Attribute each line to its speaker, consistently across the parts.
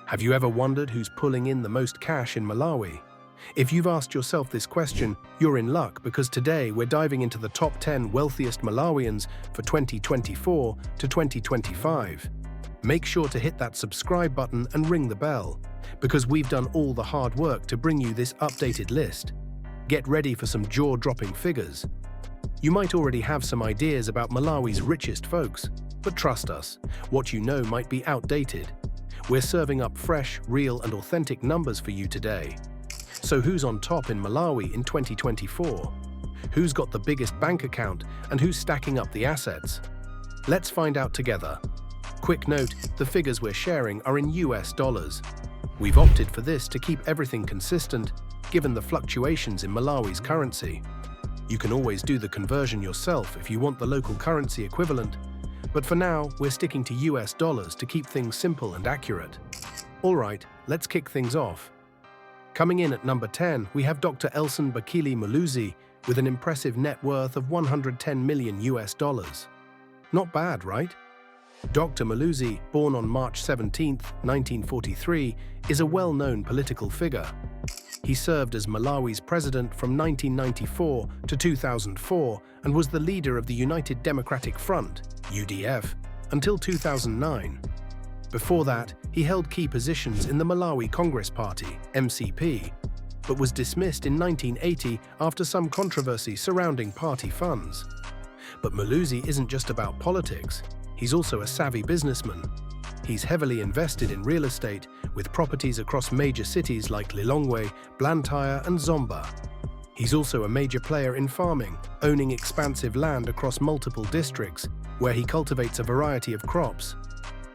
Speaker 1: Have you ever wondered who's pulling in the most cash in Malawi? If you've asked yourself this question, you're in luck, because today we're diving into the top 10 wealthiest Malawians for 2024 to 2025. Make sure to hit that subscribe button and ring the bell, because we've done all the hard work to bring you this updated list. Get ready for some jaw-dropping figures. You might already have some ideas about Malawi's richest folks, but trust us, what you know might be outdated. We're serving up fresh, real and authentic numbers for you today. So who's on top in Malawi in 2024? Who's got the biggest bank account and who's stacking up the assets? Let's find out together. Quick note, the figures we're sharing are in US dollars. We've opted for this to keep everything consistent, given the fluctuations in Malawi's currency. You can always do the conversion yourself if you want the local currency equivalent, but for now, we're sticking to US dollars to keep things simple and accurate. All right, let's kick things off. Coming in at number 10, we have Dr. Elson Bakili Malozi with an impressive net worth of 110 million US dollars. Not bad, right? Dr. Malozi, born on March 17, 1943, is a well-known political figure. He served as Malawi's president from 1994 to 2004 and was the leader of the United Democratic Front, UDF, until 2009. Before that, he held key positions in the Malawi Congress Party, MCP, but was dismissed in 1980 after some controversy surrounding party funds. But Malozi isn't just about politics. He's also a savvy businessman. He's heavily invested in real estate, with properties across major cities like Lilongwe, Blantyre and Zomba. He's also a major player in farming, owning expansive land across multiple districts, where he cultivates a variety of crops.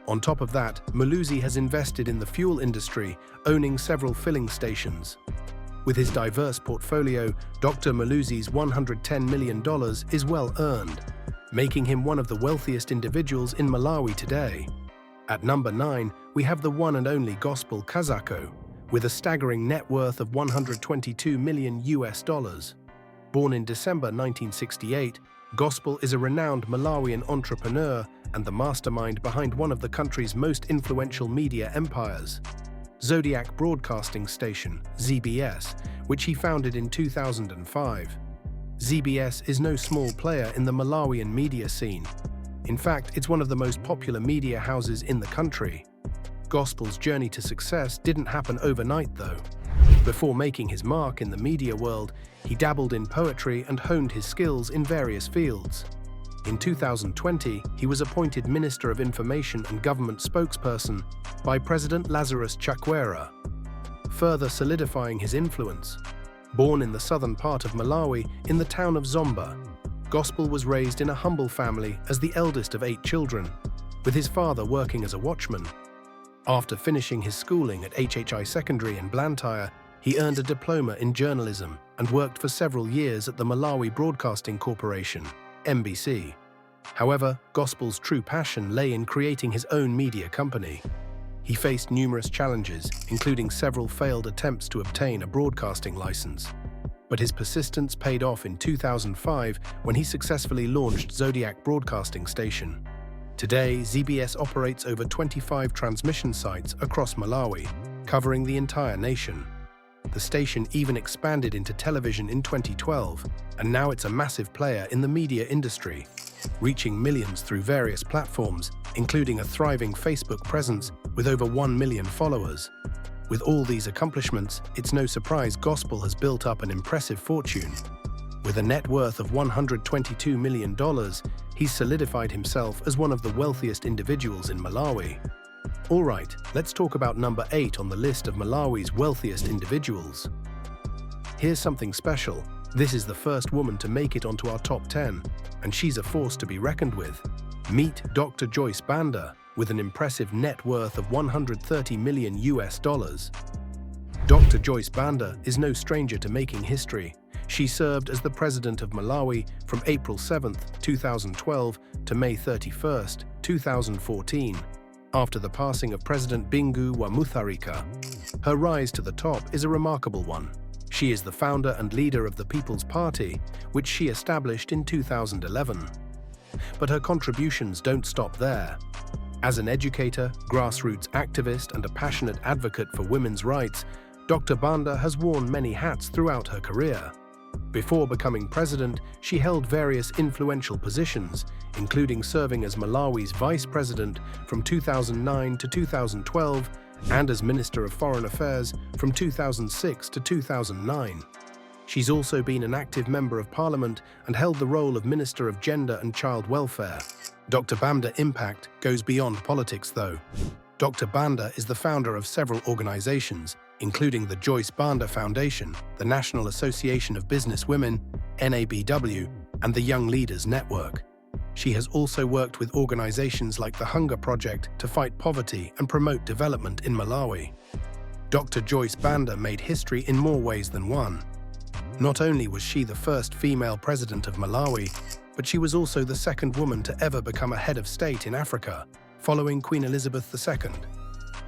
Speaker 1: On top of that, Malozi has invested in the fuel industry, owning several filling stations. With his diverse portfolio, Dr. Malozi's $110 million is well earned, making him one of the wealthiest individuals in Malawi today. At number 9, we have the one and only Gospel Kazako, with a staggering net worth of 122 million US dollars. Born in December 1968, Gospel is a renowned Malawian entrepreneur and the mastermind behind one of the country's most influential media empires, Zodiac Broadcasting Station, ZBS, which he founded in 2005. ZBS is no small player in the Malawian media scene. In fact, it's one of the most popular media houses in the country. Gospel's journey to success didn't happen overnight, though. Before making his mark in the media world, he dabbled in poetry and honed his skills in various fields. In 2020, he was appointed Minister of Information and Government Spokesperson by President Lazarus Chakwera, further solidifying his influence. Born in the southern part of Malawi, in the town of Zomba, Gospel was raised in a humble family as the eldest of 8 children, with his father working as a watchman. After finishing his schooling at HHI Secondary in Blantyre, he earned a diploma in journalism and worked for several years at the Malawi Broadcasting Corporation, MBC. However, Gospel's true passion lay in creating his own media company. He faced numerous challenges, including several failed attempts to obtain a broadcasting license. But his persistence paid off in 2005 when he successfully launched Zodiac Broadcasting Station. Today, ZBS operates over 25 transmission sites across Malawi, covering the entire nation. The station even expanded into television in 2012, and now it's a massive player in the media industry, reaching millions through various platforms, including a thriving Facebook presence with over 1 million followers. With all these accomplishments, it's no surprise Gospel has built up an impressive fortune. With a net worth of $122 million, he's solidified himself as one of the wealthiest individuals in Malawi. All right, let's talk about number 8 on the list of Malawi's wealthiest individuals. Here's something special. This is the first woman to make it onto our top 10, and she's a force to be reckoned with. Meet Dr. Joyce Banda, with an impressive net worth of 130 million US dollars. Dr. Joyce Banda is no stranger to making history. She served as the president of Malawi from April 7, 2012 to May 31, 2014, after the passing of President Bingu wa Mutharika. Her rise to the top is a remarkable one. She is the founder and leader of the People's Party, which she established in 2011. But her contributions don't stop there. As an educator, grassroots activist, and a passionate advocate for women's rights, Dr. Banda has worn many hats throughout her career. Before becoming president, she held various influential positions, including serving as Malawi's vice president from 2009 to 2012 and as Minister of Foreign Affairs from 2006 to 2009. She's also been an active member of parliament and held the role of Minister of Gender and Child Welfare. Dr. Banda's impact goes beyond politics, though. Dr. Banda is the founder of several organizations, including the Joyce Banda Foundation, the National Association of Business Women, NABW, and the Young Leaders Network. She has also worked with organizations like the Hunger Project to fight poverty and promote development in Malawi. Dr. Joyce Banda made history in more ways than one. Not only was she the first female president of Malawi, but she was also the second woman to ever become a head of state in Africa, following Queen Elizabeth II.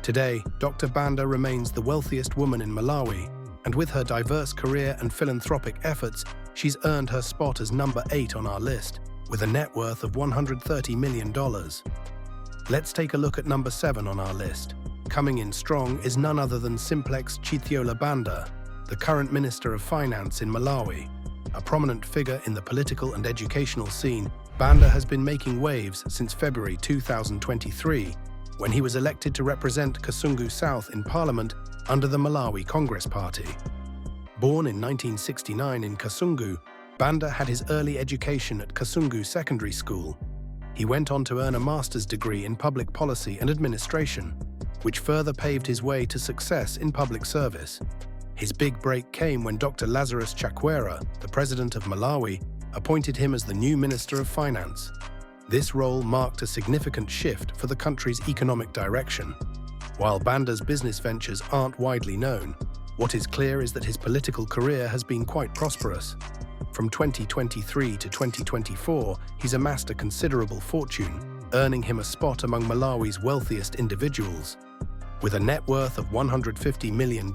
Speaker 1: Today, Dr. Banda remains the wealthiest woman in Malawi, and with her diverse career and philanthropic efforts, she's earned her spot as number 8 on our list, with a net worth of $130 million. Let's take a look at number 7 on our list. Coming in strong is none other than Simplex Chiwe Banda, the current Minister of Finance in Malawi. A prominent figure in the political and educational scene, Banda has been making waves since February 2023, when he was elected to represent Kasungu South in Parliament under the Malawi Congress Party. Born in 1969 in Kasungu, Banda had his early education at Kasungu Secondary School. He went on to earn a master's degree in public policy and administration, which further paved his way to success in public service. His big break came when Dr. Lazarus Chakwera, the president of Malawi, appointed him as the new Minister of Finance. This role marked a significant shift for the country's economic direction. While Banda's business ventures aren't widely known, what is clear is that his political career has been quite prosperous. From 2023 to 2024, he's amassed a considerable fortune, earning him a spot among Malawi's wealthiest individuals. With a net worth of $150 million,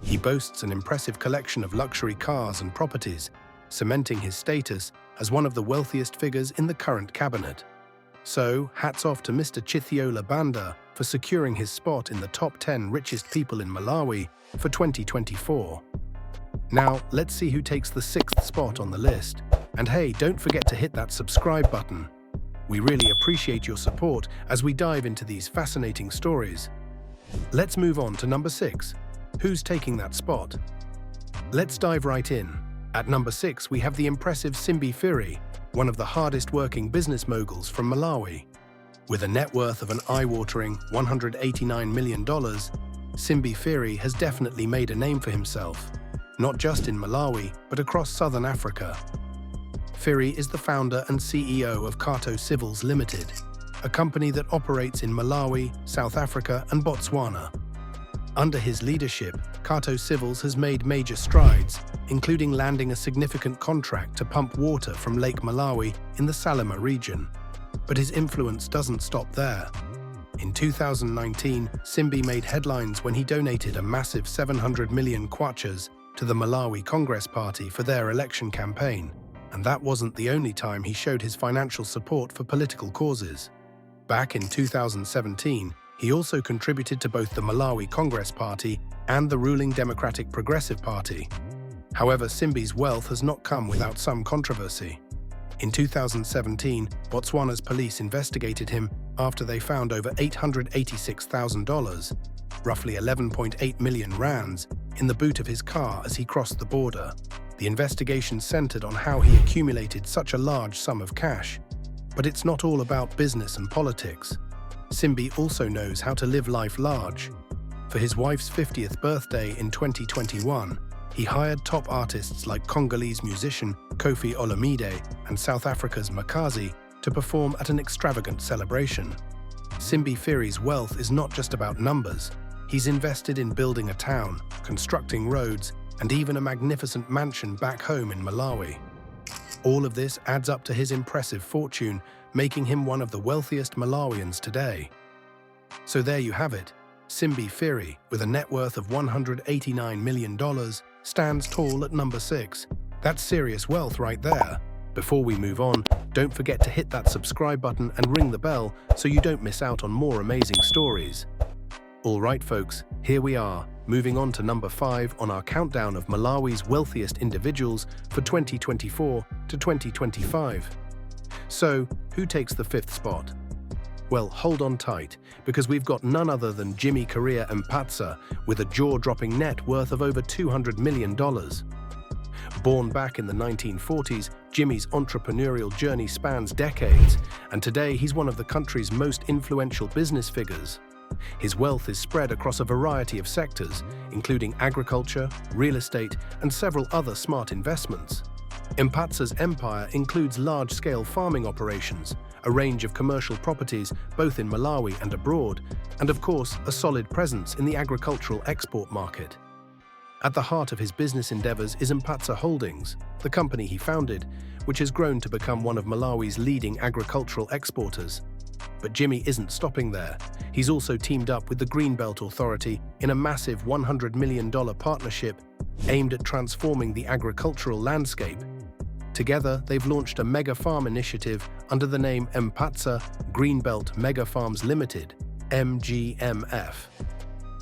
Speaker 1: he boasts an impressive collection of luxury cars and properties, cementing his status as one of the wealthiest figures in the current cabinet. So, hats off to Mr. Chiwe Banda for securing his spot in the top 10 richest people in Malawi for 2024. Now, let's see who takes the 6th spot on the list. And hey, don't forget to hit that subscribe button. We really appreciate your support as we dive into these fascinating stories. Let's move on to number 6. Who's taking that spot? Let's dive right in. At number 6, we have the impressive Simbi Fuzi, one of the hardest-working business moguls from Malawi. With a net worth of an eye-watering $189 million, Simbi Fuzi has definitely made a name for himself, not just in Malawi, but across southern Africa. Phiri is the founder and CEO of Kato Civils Limited, a company that operates in Malawi, South Africa, and Botswana. Under his leadership, Kato Civils has made major strides, including landing a significant contract to pump water from Lake Malawi in the Salima region. But his influence doesn't stop there. In 2019, Simbi made headlines when he donated a massive 700 million kwachas to the Malawi Congress Party for their election campaign. And that wasn't the only time he showed his financial support for political causes. Back in 2017, he also contributed to both the Malawi Congress Party and the ruling Democratic Progressive Party. However, Simbi's wealth has not come without some controversy. In 2017, Botswana's police investigated him after they found over $886,000, roughly 11.8 million rands, in the boot of his car as he crossed the border. The investigation centered on how he accumulated such a large sum of cash. But it's not all about business and politics. Simbi also knows how to live life large. For his wife's 50th birthday in 2021, he hired top artists like Congolese musician Kofi Olomide and South Africa's Makazi to perform at an extravagant celebration. Simbi Fuzi's wealth is not just about numbers. He's invested in building a town, constructing roads, and even a magnificent mansion back home in Malawi. All of this adds up to his impressive fortune, making him one of the wealthiest Malawians today. So there you have it. Simbi Fuzi, with a net worth of $189 million, stands tall at number 6. That's serious wealth right there. Before we move on, don't forget to hit that subscribe button and ring the bell so you don't miss out on more amazing stories. Alright folks, here we are, moving on to number 5 on our countdown of Malawi's wealthiest individuals for 2024 to 2025. So, who takes the 5th spot? Well, hold on tight, because we've got none other than Jimmy Korea Mpatsa with a jaw-dropping net worth of over $200 million. Born back in the 1940s, Jimmy's entrepreneurial journey spans decades, and today he's one of the country's most influential business figures. His wealth is spread across a variety of sectors, including agriculture, real estate, and several other smart investments. Mpatsa's empire includes large-scale farming operations, a range of commercial properties both in Malawi and abroad, and of course, a solid presence in the agricultural export market. At the heart of his business endeavors is Mpatsa Holdings, the company he founded, which has grown to become one of Malawi's leading agricultural exporters. But Jimmy isn't stopping there. He's also teamed up with the Greenbelt Authority in a massive $100 million partnership aimed at transforming the agricultural landscape. Together, they've launched a mega farm initiative under the name Mpatsa Greenbelt Mega Farms Limited, MGMF.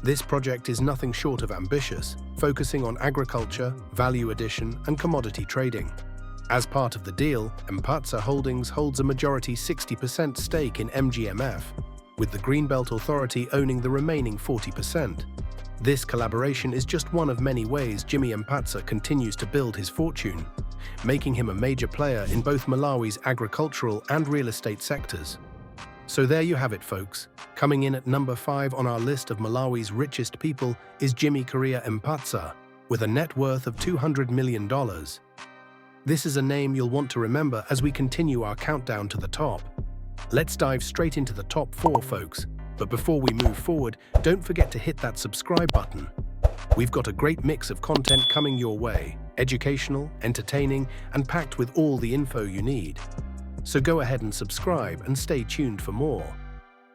Speaker 1: This project is nothing short of ambitious, focusing on agriculture, value addition, and commodity trading. As part of the deal, Mpatsa Holdings holds a majority 60% stake in MGMF, with the Greenbelt Authority owning the remaining 40%. This collaboration is just one of many ways Jimmy Mpatsa continues to build his fortune, making him a major player in both Malawi's agricultural and real estate sectors. So there you have it, folks. Coming in at number 5 on our list of Malawi's richest people is Jimmy Korea Mpatsa, with a net worth of $200 million. This is a name you'll want to remember as we continue our countdown to the top. Let's dive straight into the top 4, folks. But before we move forward, don't forget to hit that subscribe button. We've got a great mix of content coming your way, educational, entertaining, and packed with all the info you need. So go ahead and subscribe and stay tuned for more.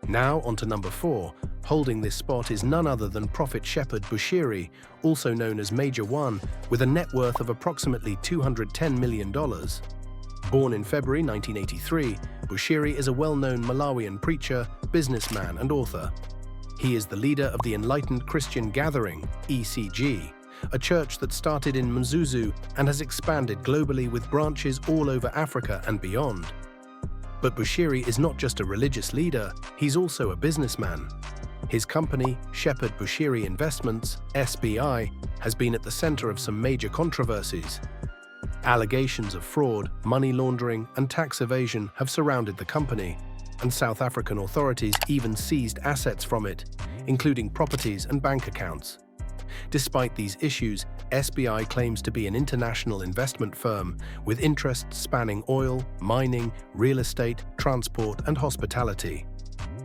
Speaker 1: Now on to number 4. Holding this spot is none other than Prophet Shepherd Bushiri, also known as Major One, with a net worth of approximately $210 million. Born in February 1983, Bushiri is a well-known Malawian preacher, businessman, and author. He is the leader of the Enlightened Christian Gathering, ECG, a church that started in Mzuzu and has expanded globally with branches all over Africa and beyond. But Bushiri is not just a religious leader, he's also a businessman. His company, Shepherd Bushiri Investments, SBI, has been at the center of some major controversies. Allegations of fraud, money laundering, and tax evasion have surrounded the company, and South African authorities even seized assets from it, including properties and bank accounts. Despite these issues, SBI claims to be an international investment firm with interests spanning oil, mining, real estate, transport, and hospitality.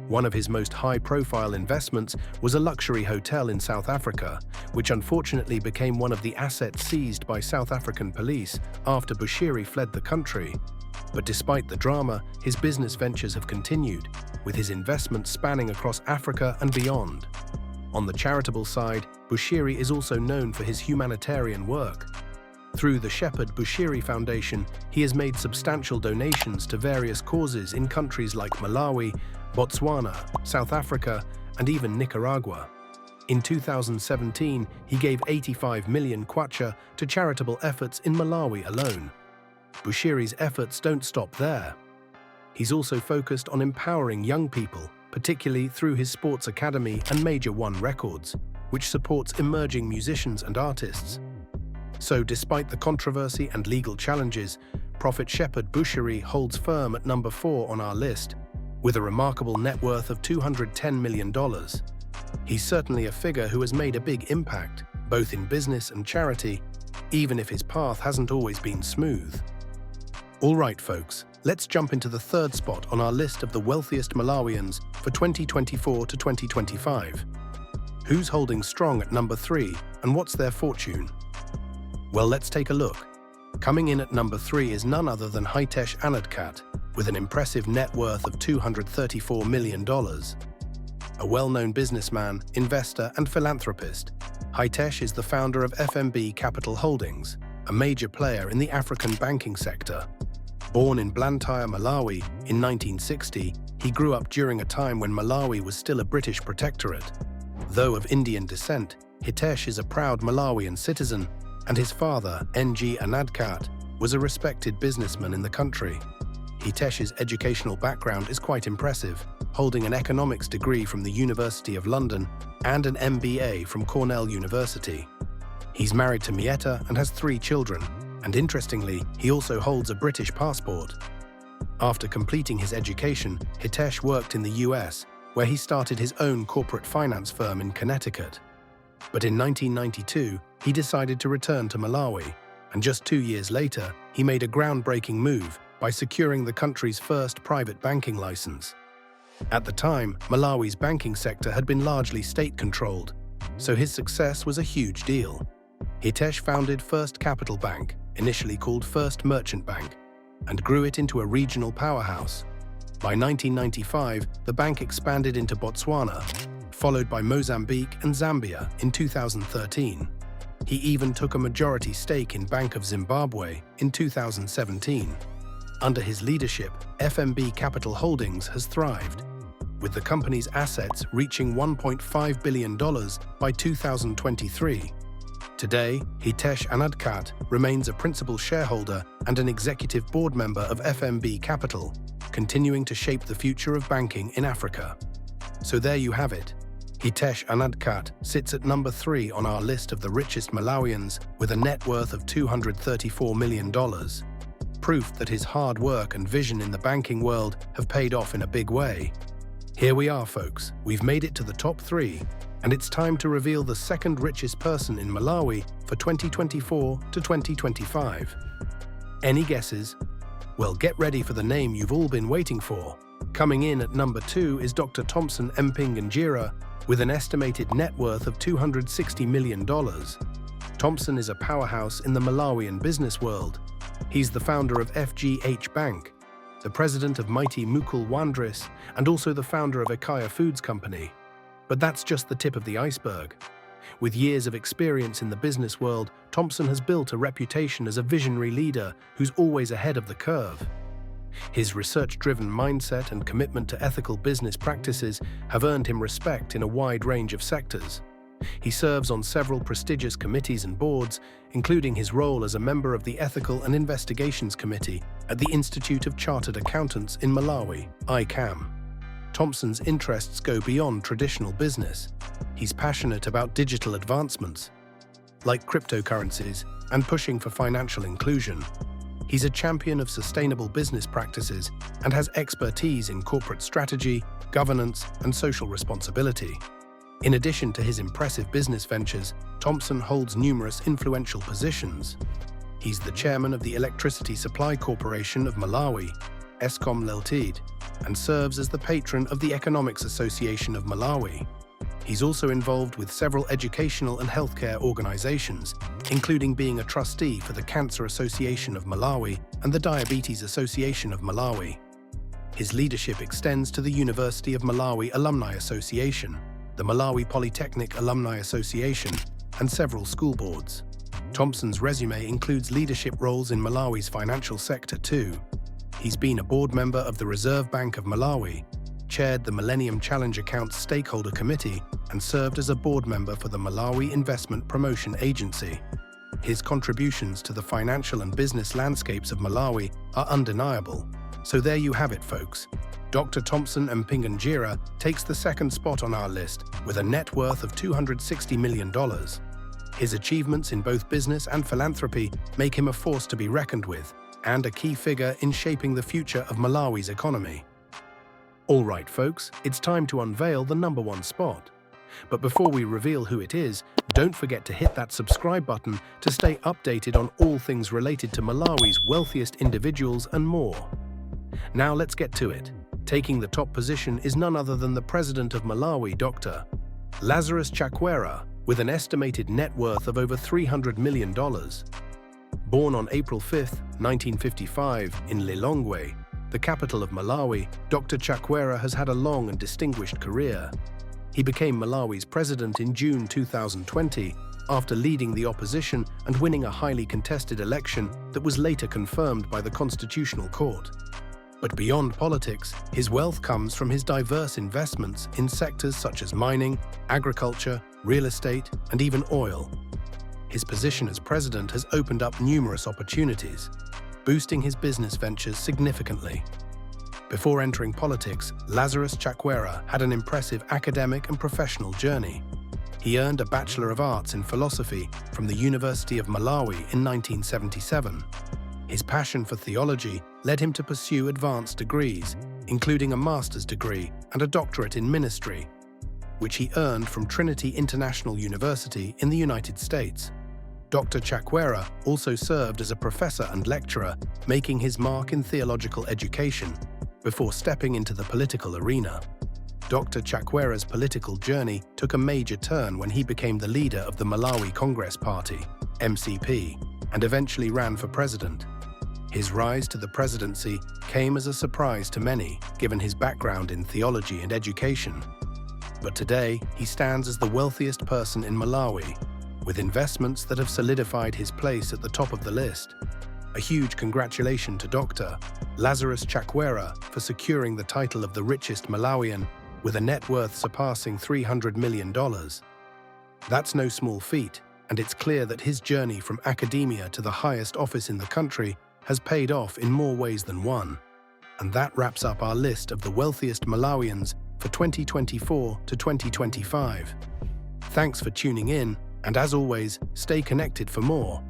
Speaker 1: One of his most high-profile investments was a luxury hotel in South Africa, which unfortunately became one of the assets seized by South African police after Bushiri fled the country. But despite the drama, his business ventures have continued, with his investments spanning across Africa and beyond. On the charitable side, Bushiri is also known for his humanitarian work. Through the Shepherd Bushiri Foundation, he has made substantial donations to various causes in countries like Malawi, Botswana, South Africa, and even Nicaragua. In 2017, he gave 85 million kwacha to charitable efforts in Malawi alone. Bushiri's efforts don't stop there. He's also focused on empowering young people, particularly through his sports academy and Major One Records, which supports emerging musicians and artists. So despite the controversy and legal challenges, Prophet Shepherd Bushiri holds firm at number 4 on our list, with a remarkable net worth of $210 million. He's certainly a figure who has made a big impact, both in business and charity, even if his path hasn't always been smooth. All right, folks, let's jump into the 3rd spot on our list of the wealthiest Malawians for 2024 to 2025. Who's holding strong at number 3, and what's their fortune? Well, let's take a look. Coming in at number 3 is none other than Hesh Anadkat, with an impressive net worth of $234 million. A well-known businessman, investor, and philanthropist, Hesh is the founder of FMB Capital Holdings, a major player in the African banking sector. Born in Blantyre, Malawi in 1960, he grew up during a time when Malawi was still a British protectorate. Though of Indian descent, Hesh is a proud Malawian citizen, and his father, Hesh Anadkat, was a respected businessman in the country. Hesh's educational background is quite impressive, holding an economics degree from the University of London and an MBA from Cornell University. He's married to Mieta and has 3 children, and interestingly, he also holds a British passport. After completing his education, Hesh worked in the US, where he started his own corporate finance firm in Connecticut. But in 1992, he decided to return to Malawi, and just 2 years later, he made a groundbreaking move by securing the country's first private banking license. At the time, Malawi's banking sector had been largely state-controlled, so his success was a huge deal. Hesh founded First Capital Bank, initially called First Merchant Bank, and grew it into a regional powerhouse. By 1995, the bank expanded into Botswana, followed by Mozambique and Zambia in 2013. He even took a majority stake in Bank of Zimbabwe in 2017. Under his leadership, FMB Capital Holdings has thrived, with the company's assets reaching $1.5 billion by 2023. Today, Hesh Anadkat remains a principal shareholder and an executive board member of FMB Capital, continuing to shape the future of banking in Africa. So there you have it. Hesh Anadkat sits at number 3 on our list of the richest Malawians with a net worth of $234 million. Proof that his hard work and vision in the banking world have paid off in a big way. Here we are, folks. We've made it to the top 3, and it's time to reveal the second richest person in Malawi for 2024 to 2025. Any guesses? Well, get ready for the name you've all been waiting for. Coming in at number 2 is Dr. Thompson Mingira, with an estimated net worth of $260 million. Thompson is a powerhouse in the Malawian business world. He's the founder of FGH Bank, the president of Mighty Mukul Wandris, and also the founder of Ekaya Foods Company. But that's just the tip of the iceberg. With years of experience in the business world, Thompson has built a reputation as a visionary leader who's always ahead of the curve. His research-driven mindset and commitment to ethical business practices have earned him respect in a wide range of sectors. He serves on several prestigious committees and boards, including his role as a member of the Ethical and Investigations Committee at the Institute of Chartered Accountants in Malawi, ICAM. Thompson's interests go beyond traditional business. He's passionate about digital advancements, like cryptocurrencies, and pushing for financial inclusion. He's a champion of sustainable business practices and has expertise in corporate strategy, governance, and social responsibility. In addition to his impressive business ventures, Thompson holds numerous influential positions. He's the chairman of the Electricity Supply Corporation of Malawi, Eskom Ltd, and serves as the patron of the Economics Association of Malawi. He's also involved with several educational and healthcare organizations, including being a trustee for the Cancer Association of Malawi and the Diabetes Association of Malawi. His leadership extends to the University of Malawi Alumni Association, the Malawi Polytechnic Alumni Association, and several school boards. Thompson's resume includes leadership roles in Malawi's financial sector too. He's been a board member of the Reserve Bank of Malawi, chaired the Millennium Challenge Accounts Stakeholder Committee, and served as a board member for the Malawi Investment Promotion Agency. His contributions to the financial and business landscapes of Malawi are undeniable. So there you have it, folks. Dr. Thompson Mingira takes the second spot on our list with a net worth of $260 million. His achievements in both business and philanthropy make him a force to be reckoned with and a key figure in shaping the future of Malawi's economy. All right, folks, it's time to unveil the number 1 spot. But before we reveal who it is, don't forget to hit that subscribe button to stay updated on all things related to Malawi's wealthiest individuals and more. Now let's get to it. Taking the top position is none other than the president of Malawi, Dr. Lazarus Chakwera, with an estimated net worth of over $300 million. Born on April 5, 1955, in Lilongwe, the capital of Malawi, Dr. Chakwera has had a long and distinguished career. He became Malawi's president in June 2020 after leading the opposition and winning a highly contested election that was later confirmed by the Constitutional Court. But beyond politics, his wealth comes from his diverse investments in sectors such as mining, agriculture, real estate, and even oil. His position as president has opened up numerous opportunities, boosting his business ventures significantly. Before entering politics, Lazarus Chakwera had an impressive academic and professional journey. He earned a Bachelor of Arts in Philosophy from the University of Malawi in 1977. His passion for theology led him to pursue advanced degrees, including a master's degree and a doctorate in ministry, which he earned from Trinity International University in the United States. Dr. Chakwera also served as a professor and lecturer, making his mark in theological education, before stepping into the political arena. Dr. Chakwera's political journey took a major turn when he became the leader of the Malawi Congress Party, MCP, and eventually ran for president. His rise to the presidency came as a surprise to many, given his background in theology and education. But today, he stands as the wealthiest person in Malawi, with investments that have solidified his place at the top of the list. A huge congratulations to Dr. Lazarus Chakwera for securing the title of the richest Malawian, with a net worth surpassing $300 million. That's no small feat, and it's clear that his journey from academia to the highest office in the country has paid off in more ways than one. And that wraps up our list of the wealthiest Malawians for 2024 to 2025. Thanks for tuning in, and as always, stay connected for more.